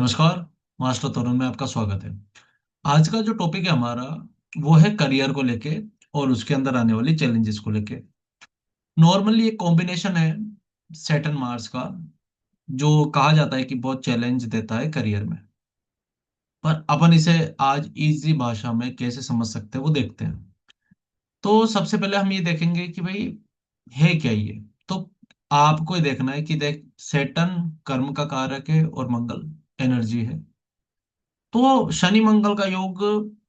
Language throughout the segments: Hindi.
नमस्कार। मास्टर तरुण में आपका स्वागत है। आज का जो टॉपिक है हमारा वो है करियर को लेके और उसके अंदर आने वाली चैलेंजेस को लेके। नॉर्मली एक कॉम्बिनेशन है सैटर्न मार्स का, जो कहा जाता है कि बहुत चैलेंज देता है करियर में। पर अपन इसे आज इजी भाषा में कैसे समझ सकते हैं वो देखते हैं। तो सबसे पहले हम ये देखेंगे कि भाई है क्या ये। तो आपको ये देखना है कि देख, सैटर्न कर्म का कारक है और मंगल एनर्जी है। तो शनि मंगल का योग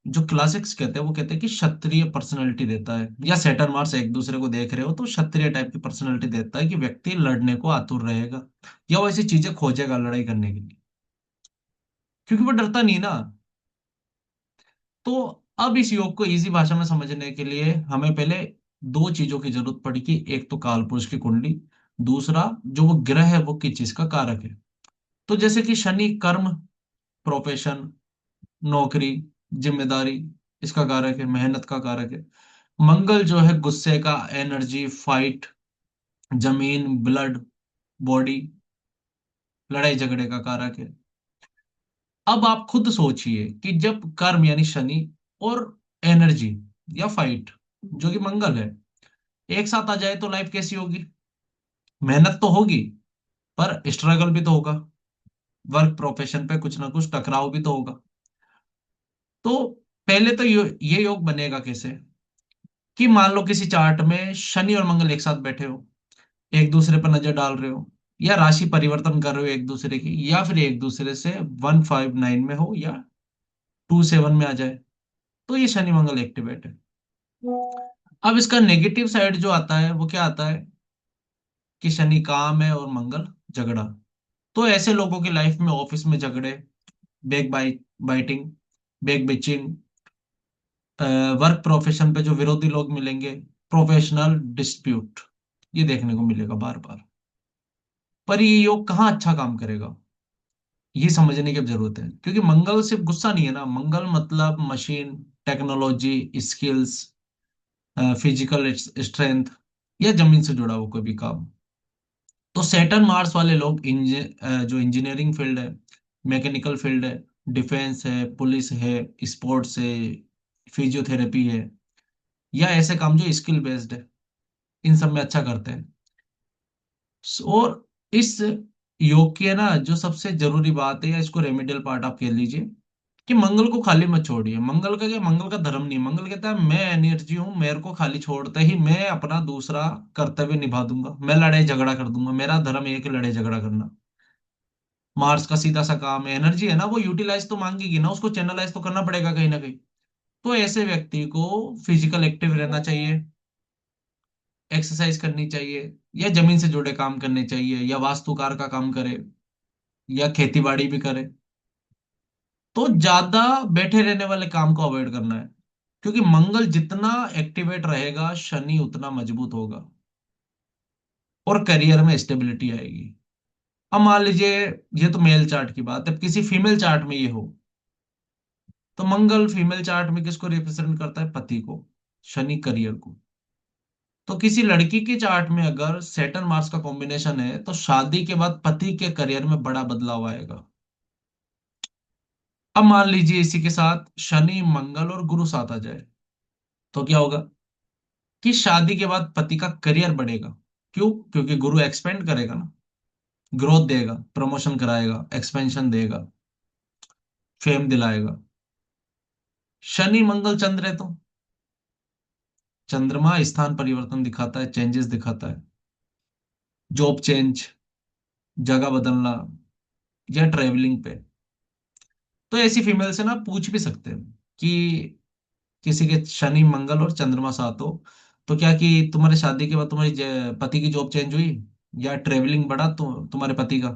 जो क्लासिक्स कहते हैं वो कहते हैं कि क्षत्रिय पर्सनैलिटी देता है, या सैटर्न मार्स एक दूसरे को देख रहे हो तो क्षत्रिय टाइप की पर्सनैलिटी देता है कि व्यक्ति लड़ने को आतुर रहेगा या वो ऐसी चीजें खोजेगा लड़ाई करने के लिए, क्योंकि वो डरता नहीं ना। तो अब इस योग को इजी भाषा में समझने के लिए हमें पहले दो चीजों की जरूरत पड़ेगी। एक तो कालपुरुष की कुंडली, दूसरा जो वो ग्रह है वो किस चीज का कारक है। तो जैसे कि शनि कर्म, प्रोफेशन, नौकरी, जिम्मेदारी, इसका कारक है, मेहनत का कारक है। मंगल जो है गुस्से का, एनर्जी, फाइट, जमीन, ब्लड, बॉडी, लड़ाई झगड़े का कारक है। अब आप खुद सोचिए कि जब कर्म यानी शनि और एनर्जी या फाइट जो कि मंगल है एक साथ आ जाए तो लाइफ कैसी होगी। मेहनत तो होगी पर स्ट्रगल भी तो होगा। वर्क प्रोफेशन पे कुछ ना कुछ टकराव भी तो होगा। तो पहले तो ये योग बनेगा कैसे कि मान लो किसी चार्ट में शनि और मंगल एक साथ बैठे हो, एक दूसरे पर नजर डाल रहे हो, या राशि परिवर्तन कर रहे हो एक दूसरे की, या फिर एक दूसरे से 159 में हो या 27 में आ जाए, तो ये शनि मंगल एक्टिवेट है। अब इसका नेगेटिव साइड जो आता है वो क्या आता है कि शनि काम है और मंगल झगड़ा। तो ऐसे लोगों की लाइफ में ऑफिस में झगड़े, back biting, back bitching, work profession पे जो विरोधी लोग मिलेंगे, प्रोफेशनल डिस्प्यूट, ये देखने को मिलेगा बार बार। पर ये योग कहाँ अच्छा काम करेगा ये समझने की अब जरूरत है, क्योंकि मंगल सिर्फ गुस्सा नहीं है ना। मंगल मतलब machine, technology, skills, physical strength, या जमीन से जुड़ा हुआ कोई भी काम। तो सैटर्न मार्स वाले लोग जो इंजीनियरिंग फील्ड है, मैकेनिकल फील्ड है, डिफेंस है, पुलिस है, स्पोर्ट्स है, फिजियोथेरेपी है, या ऐसे काम जो स्किल बेस्ड है, इन सब में अच्छा करते हैं। और इस योग की है ना जो सबसे जरूरी बात है, या इसको रेमेडियल पार्ट आप कह लीजिए, कि मंगल को खाली मत छोड़िए। मंगल का क्या, मंगल का धर्म नहीं। मंगल कहता है मैं एनर्जी हूं, मेरे को खाली छोड़ते ही मैं अपना दूसरा कर्तव्य निभा दूंगा, मैं लड़ाई झगड़ा कर दूंगा। मेरा धर्म एक है लड़ाई झगड़ा करना। मार्स का सीधा सा काम है, एनर्जी है ना, वो यूटिलाइज तो मांगेगी ना, उसको चैनलाइज तो करना पड़ेगा कहीं ना कहीं। तो ऐसे व्यक्ति को फिजिकल एक्टिव रहना चाहिए, एक्सरसाइज करनी चाहिए, या जमीन से जुड़े काम करने चाहिए, या वास्तुकार का काम करे, या खेती बाड़ी भी करे। तो ज्यादा बैठे रहने वाले काम को अवॉइड करना है, क्योंकि मंगल जितना एक्टिवेट रहेगा शनि उतना मजबूत होगा और करियर में स्टेबिलिटी आएगी। अब मान लीजिए, ये तो मेल चार्ट की बात है, किसी फीमेल चार्ट में ये हो, तो मंगल फीमेल चार्ट में किसको रिप्रेजेंट करता है? पति को। शनि करियर को। तो किसी लड़की के चार्ट में अगर सैटर्न मार्स का कॉम्बिनेशन है तो शादी के बाद पति के करियर में बड़ा बदलाव आएगा। अब मान लीजिए इसी के साथ शनि मंगल और गुरु साथ आ जाए, तो क्या होगा कि शादी के बाद पति का करियर बढ़ेगा। क्यों? क्योंकि गुरु एक्सपेंड करेगा ना, ग्रोथ देगा, प्रमोशन कराएगा, एक्सपेंशन देगा, फेम दिलाएगा। शनि मंगल चंद्र है तो चंद्रमा स्थान परिवर्तन दिखाता है, चेंजेस दिखाता है, जॉब चेंज, जगह बदलना, या ट्रेवलिंग पे। तो ऐसी फीमेल से ना पूछ भी सकते हैं कि किसी के शनि मंगल और चंद्रमा साथ हो तो क्या कि तुम्हारे शादी के बाद तुम्हारी पति की जॉब चेंज हुई, या ट्रेवलिंग बढ़ा तो तुम्हारे पति का?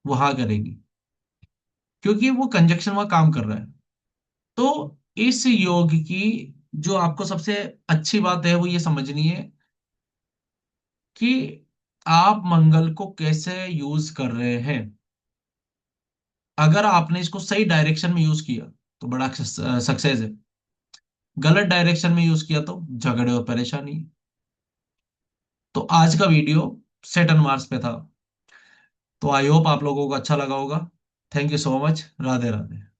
वो हाँ करेगी, क्योंकि वो कंजक्शन वहां काम कर रहा है। तो इस योग की जो आपको सबसे अच्छी बात है वो ये समझनी है कि आप मंगल को कैसे यूज कर रहे हैं। अगर आपने इसको सही डायरेक्शन में यूज किया तो बड़ा सक्सेस है। गलत डायरेक्शन में यूज किया तो झगड़े और परेशानी। तो आज का वीडियो सेटन मार्स पे था। तो आई होप आप लोगों को अच्छा लगा होगा। Thank you so much. Radhe Radhe.